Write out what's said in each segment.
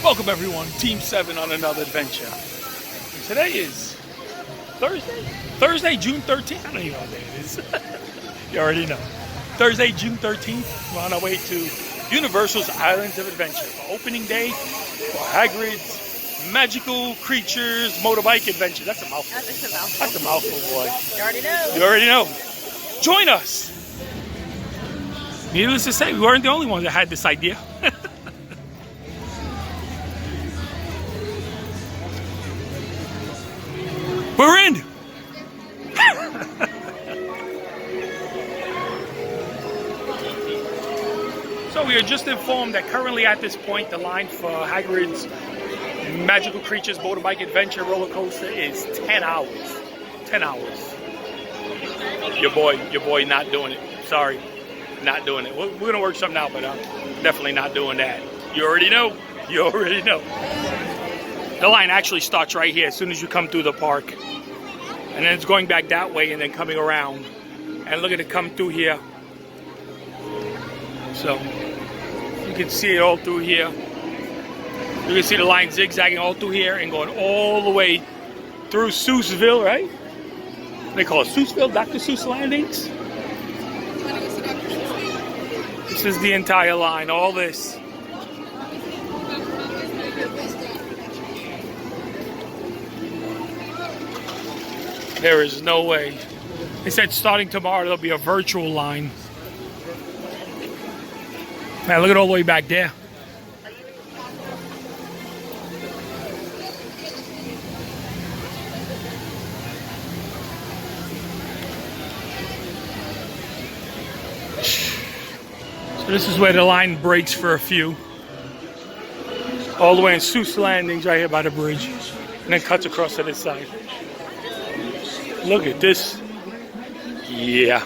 Welcome everyone, Team 7 on another adventure. And today is Thursday, June 13th. I don't even know what day it is. You already know. Thursday, June 13th. We're on our way to Universal's Islands of Adventure for opening day for Hagrid's Magical Creatures Motorbike Adventure. That's a mouthful. That's a mouthful, boy. You already know. You already know. Join us. Needless to say, we weren't the only ones that had this idea. We're in! So we are just informed that currently at this point the line for Hagrid's Magical Creatures Motorbike Adventure roller coaster is 10 hours. 10 hours. Your boy not doing it. Sorry, not doing it. We're gonna work something out, but I'm definitely not doing that. You already know. You already know. The line actually starts right here as soon as you come through the park. And then it's going back that way and then coming around. And look at it come through here. So, you can see it all through here. You can see the line zigzagging all through here and going all the way through Seussville, right? They call it Seussville, Dr. Seuss Landings. This is the entire line, all this. There is no way. They said starting tomorrow there'll be a virtual line. Man, look at all the way back there. So this is where the line breaks for a few. All the way in Seuss Landings right here by the bridge. And then cuts across to this side. Look at this. Yeah.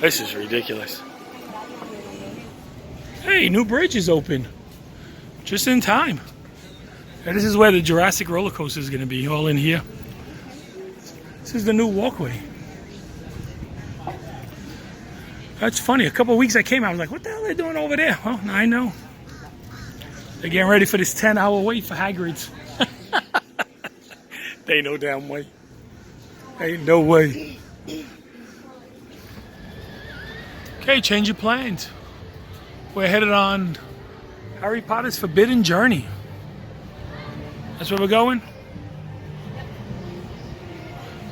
This is ridiculous. Hey, new bridge is open. Just in time. And this is where the Jurassic roller coaster is going to be, all in here. This is the new walkway. That's funny. A couple of weeks I came out, I was like, what the hell are they doing over there? Well, now I know. They're getting ready for this 10-hour wait for Hagrid's. They ain't no damn way. Ain't no way. Okay, change your plans. We're headed on Harry Potter's Forbidden Journey. That's where we're going?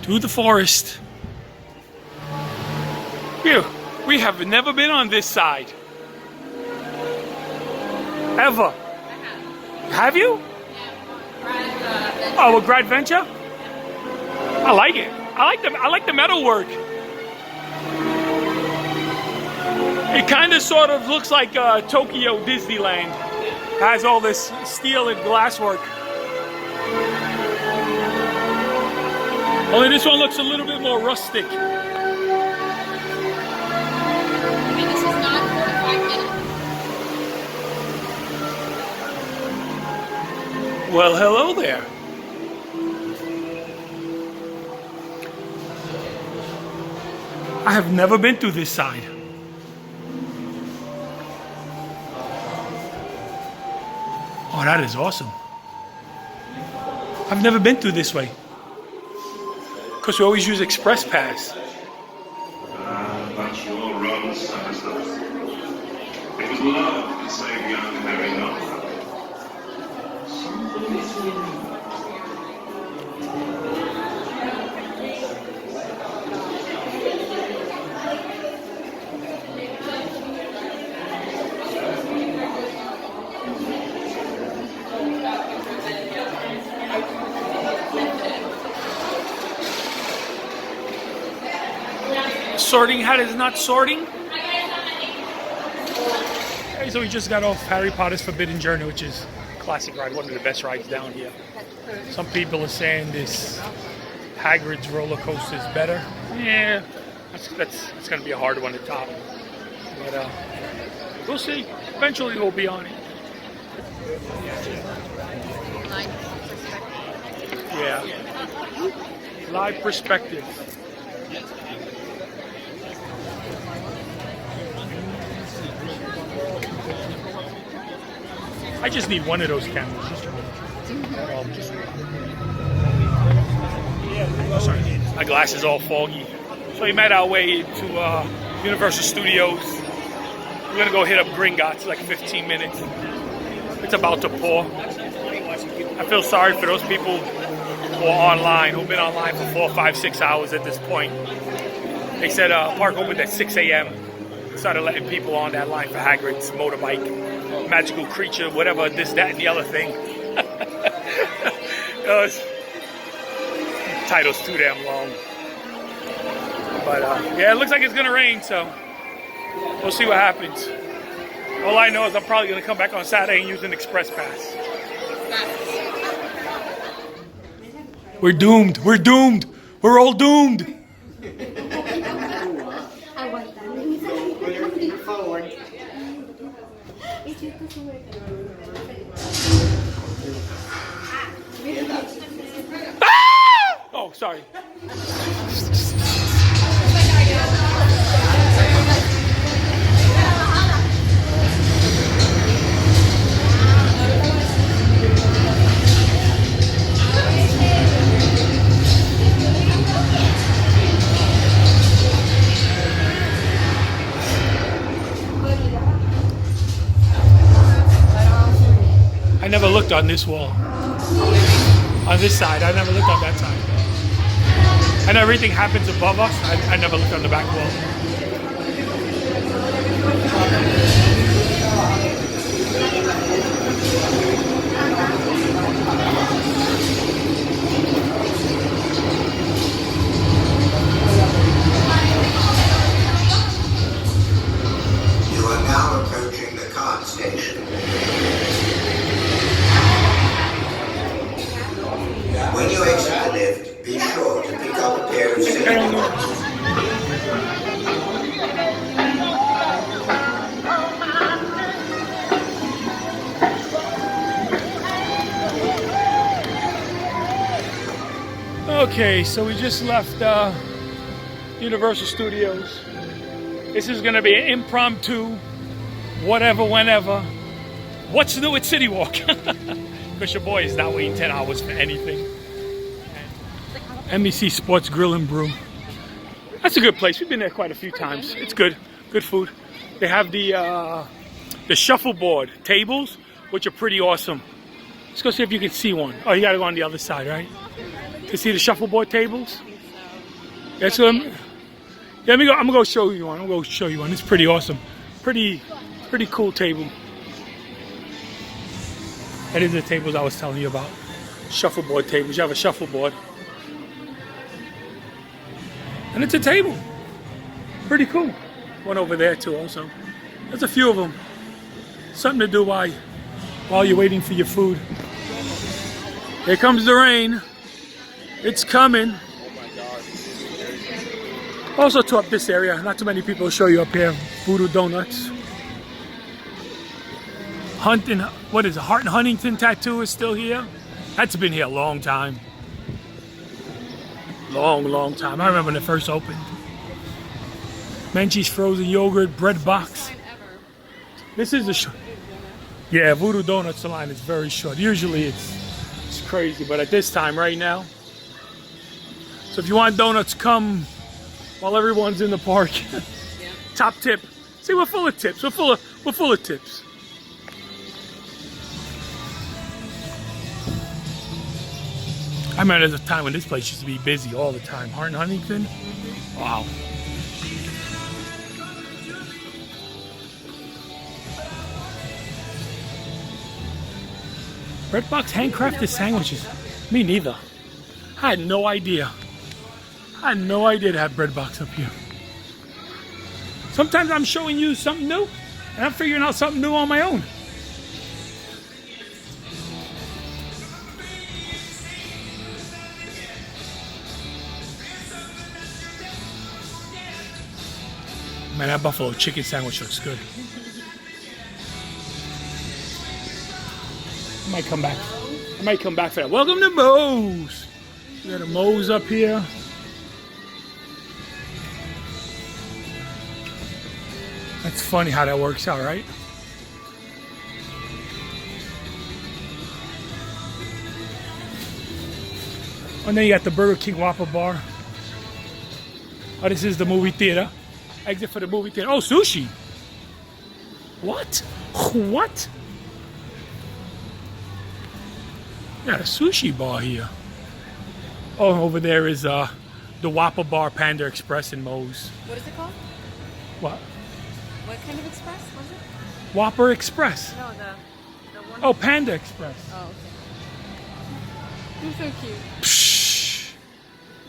To the forest. Here. We have never been on this side. Ever. Have you? Oh, a Grad Venture? I like it. I like the metalwork. It kind of sort of looks like Tokyo Disneyland. Has all this steel and glass work. Only this one looks a little bit more rustic. Well, hello there. I have never been through this side. Oh, that is awesome. I've never been through this way. Because we always use Express Pass. That's your run, Stanislaus. It was love that saved young Harry Potter. Sorting hat is not sorting. Okay, so we just got off Harry Potter's Forbidden Journey, which is a classic ride, one of the best rides down here. Some people are saying this Hagrid's roller coaster is better. Yeah, that's going to be a hard one to top. But we'll see. Eventually we'll be on it. Yeah. Live perspective. I just need one of those cameras. Just one. Oh, sorry. My glass is all foggy. So we made our way to Universal Studios. We're gonna go hit up Gringotts, like 15 minutes. It's about to pour. I feel sorry for those people who are online, who've been online for 4, 5, 6 hours at this point. They said park opened at 6 a.m. Started letting people on that line for Hagrid's Motorbike, Magical Creature, whatever, this, that, and the other thing. Title's too damn long. But yeah, it looks like it's gonna rain, so we'll see what happens. All I know is I'm probably gonna come back on Saturday and use an express pass. We're doomed. We're doomed. We're all doomed. Ah! Oh, sorry. I never looked on this wall. On this side, I never looked on that side. And everything happens above us. I never looked on the back wall. You are now approaching the card station. When you exit the lift, be sure to pick up a pair of cigarette boxes. Okay, so we just left Universal Studios. This is gonna be an impromptu, whatever, whenever. What's new at City Walk? Because your boy is not waiting 10 hours for anything. MEC Sports Grill and Brew. That's a good place. We've been there quite a few times. It's good. Good food. They have the shuffleboard tables, which are pretty awesome. Let's go see if you can see one. Oh, you gotta go on the other side, right? To see the shuffleboard tables? That's what yeah, let me go. I'm gonna go show you one. I'm gonna go show you one. It's pretty awesome. Pretty cool table. That is the tables I was telling you about. Shuffleboard tables. You have a shuffleboard. And it's a table. Pretty cool. One over there too also. There's a few of them. Something to do while you're waiting for your food. Here comes the rain. It's coming. Also to up this area. Not too many people show you up here. Voodoo Donuts. What is it? Hart and Huntington Tattoo is still here. That's been here a long time. Long time. I remember when it first opened. Menchie's frozen yogurt, bread box. This is the short. Yeah, Voodoo Donuts, the line is very short. Usually it's crazy, but at this time right now. So if you want donuts, come while everyone's in the park. Yeah. Top tip. See, we're full of tips. We're full of tips. I remember there's a time when this place used to be busy all the time. Hart and Huntington? Wow. Redbox handcrafted sandwiches. Me neither. I had no idea. I had no idea to have Breadbox up here. Sometimes I'm showing you something new, and I'm figuring out something new on my own. Man, that buffalo chicken sandwich looks good. I might come back for that. Welcome to Moe's. We got a Moe's up here. That's funny how that works out, right? And then you got the Burger King Whopper bar. Oh, this is the movie theater. Exit for the movie theater. Oh, sushi. What? What? Got a sushi bar here. Oh, over there is the Whopper bar, Panda Express in Moe's. What is it called? What? What kind of express was it? Whopper Express. No, the one. Oh, Panda Express. Oh, okay. You're so cute. Psh.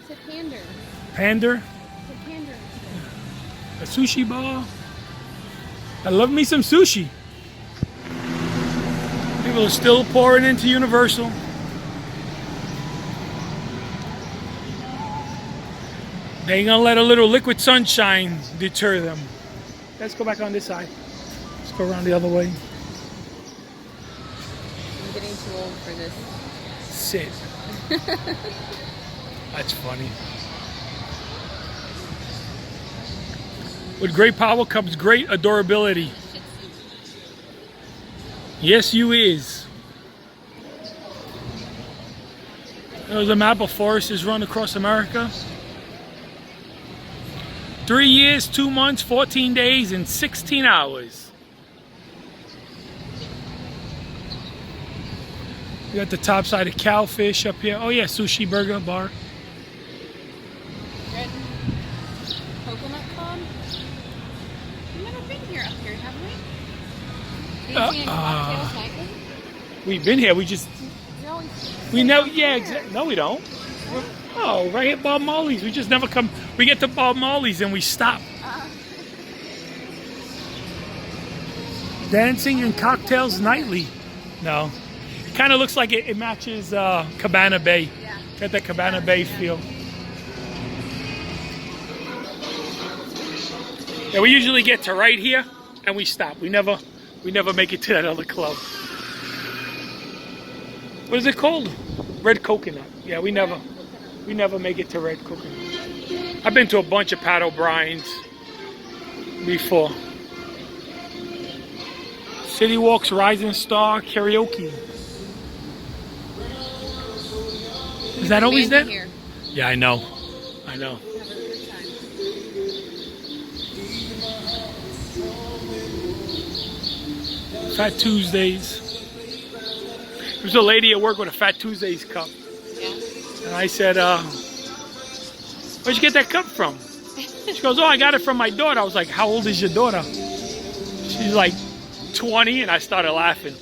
It's a pander. Pander. It's a pander. A sushi bar. I love me some sushi. People are still pouring into Universal. They ain't gonna let a little liquid sunshine deter them. Let's go back on this side. Let's go around the other way. I'm getting too old for this. Sit. That's funny. With great power comes great adorability. Yes, you is. There's a map of forests run across America. 3 years, 2 months, 14 days, and 16 hours. We got the top side of Cowfish up here. Oh yeah, sushi burger bar. Red coconut club? We've never been here up here, have we? Dancing and cocktails nightly? We've been here. We just We always we know. Yeah, exactly. No, we don't. Oh, right at Bob Marley's. We just never come. We get to Bob Marley's and we stop. Dancing and cocktails nightly. No. It kind of looks like it matches Cabana Bay. Yeah. Got that Cabana Bay feel. Yeah, we usually get to right here and we stop. We never make it to that other club. What is it called? Red Coconut. Yeah, we never make it to Red Coconut. I've been to a bunch of Pat O'Brien's before. City Walks Rising Star Karaoke. Is that always there? Here. Yeah, I know. I know. Have a good time. Fat Tuesdays. There's a lady at work with a Fat Tuesdays cup. Yeah. And I said, where'd you get that cup from? She goes, oh, I got it from my daughter. I was like, how old is your daughter? She's like 20, and I started laughing.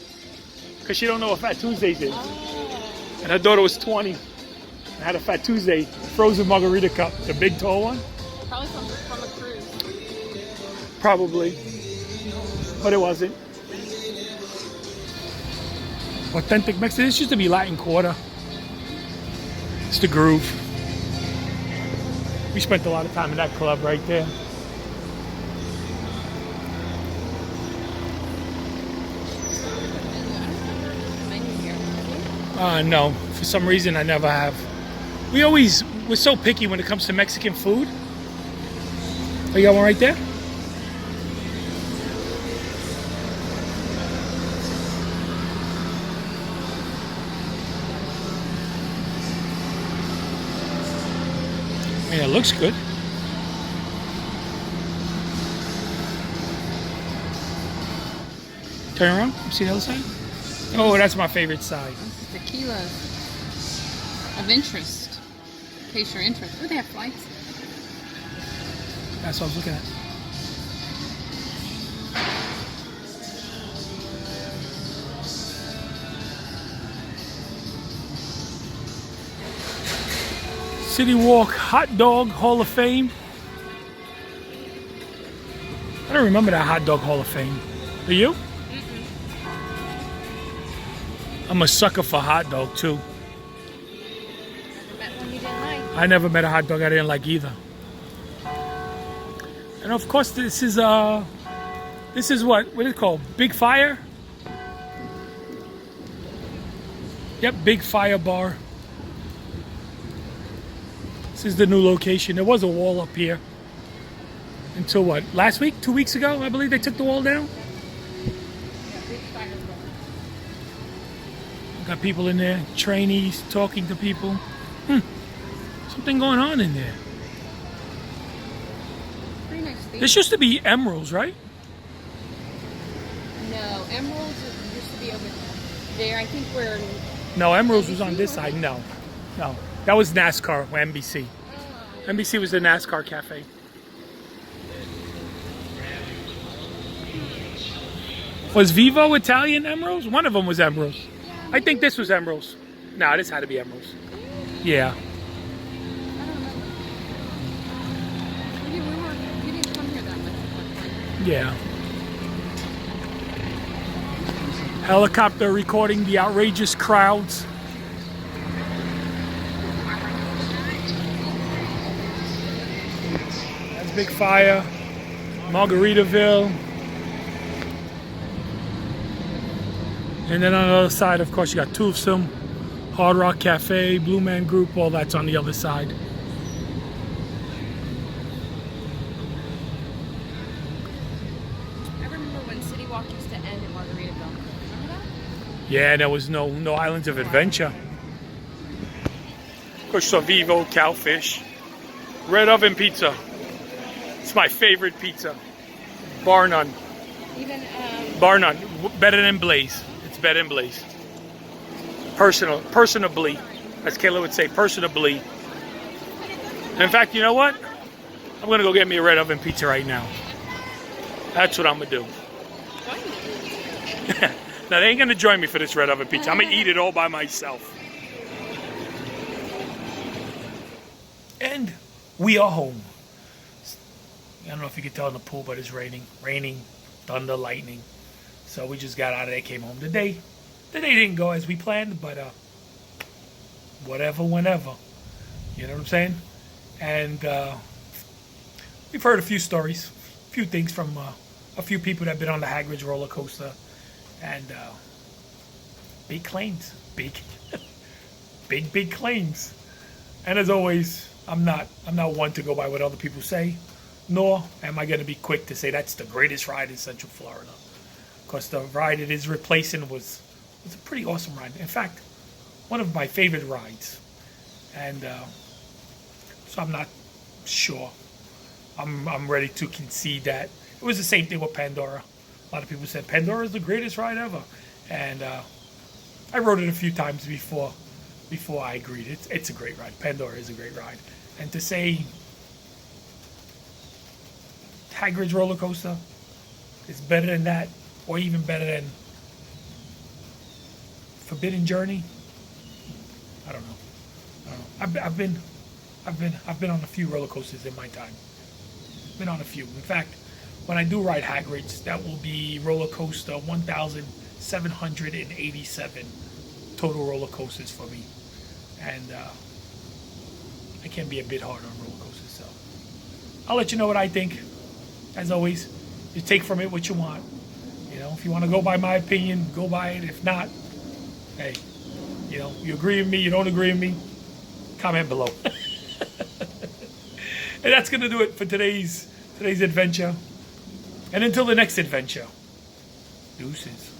Because she don't know what Fat Tuesdays is. Oh. And her daughter was 20. And had a Fat Tuesday frozen margarita cup, the big tall one. Probably from a cruise. Probably. But it wasn't. Authentic Mexican. This used to be Latin Quarter. It's the groove. We spent a lot of time in that club right there. No. For some reason, I never have. We're so picky when it comes to Mexican food. Oh, you got one right there? I mean, it looks good. Turn around. See the other side? Oh, that's my favorite side. Tequila of interest. In case you're interested. Oh, they have flights. That's what I was looking at. City Walk Hot Dog Hall of Fame. I don't remember that Hot Dog Hall of Fame. Do you? I'm a sucker for hot dog too. Never met one you didn't like. I never met a hot dog I didn't like either. And of course, this is what is it called? Big Fire? Yep, Big Fire Bar. This is the new location. There was a wall up here until what? Last week? 2 weeks ago, I believe they took the wall down. Got people in there, trainees talking to people. Something going on in there. Pretty nice theme. This used to be Emeralds, right? No, Emeralds used to be over there. I think we're. No, Emeralds was on this side. No. That was NASCAR, NBC. NBC was the NASCAR cafe. Was Vivo Italian Emeralds? One of them was Emeralds. I think this was Emeralds. No, this had to be Emeralds. Yeah. I don't remember. We didn't come here that much. Yeah. Helicopter recording the outrageous crowds. That's Big Fire. Margaritaville. And then on the other side, of course, you got Toothsome, Hard Rock Cafe, Blue Man Group, all that's on the other side. I remember when City Walk used to end in Margaritaville. Remember that? Yeah, there was no Islands of Adventure. Of course, so Vivo, Cowfish, Red Oven Pizza. It's my favorite pizza. Bar none. Even Bar none. Better than Blaze. It's better than Blaze. Personably. As Kayla would say, personably. In fact, you know what? I'm going to go get me a Red Oven Pizza right now. That's what I'm going to do. Now, they ain't going to join me for this Red Oven Pizza. I'm going to eat it all by myself. And we are home. I don't know if you can tell in the pool, but it's raining. Raining, thunder, lightning. So we just got out of there, came home today. The day didn't go as we planned, but whatever, whenever. You know what I'm saying? And we've heard a few stories, a few things from a few people that have been on the Hagrid's roller coaster. And big claims. Big claims. And as always, I'm not one to go by what other people say, nor am I going to be quick to say that's the greatest ride in Central Florida. Because the ride it is replacing was a pretty awesome ride. In fact, one of my favorite rides. And so I'm not sure. I'm ready to concede that. It was the same thing with Pandora. A lot of people said Pandora is the greatest ride ever. And I rode it a few times before I agreed. It's a great ride. Pandora is a great ride. And to say Hagrid's roller coaster is better than that, or even better than Forbidden Journey, I don't know. I've been on a few roller coasters in my time. Been on a few. In fact, when I do ride Hagrid's, that will be roller coaster 1,787 total roller coasters for me. And I can be a bit hard on roller coasters, so I'll let you know what I think. As always, you take from it what you want. You know, if you want to go by my opinion, go by it. If not, hey, you know, you agree with me, you don't agree with me, comment below. And that's gonna do it for today's adventure. And until the next adventure, deuces.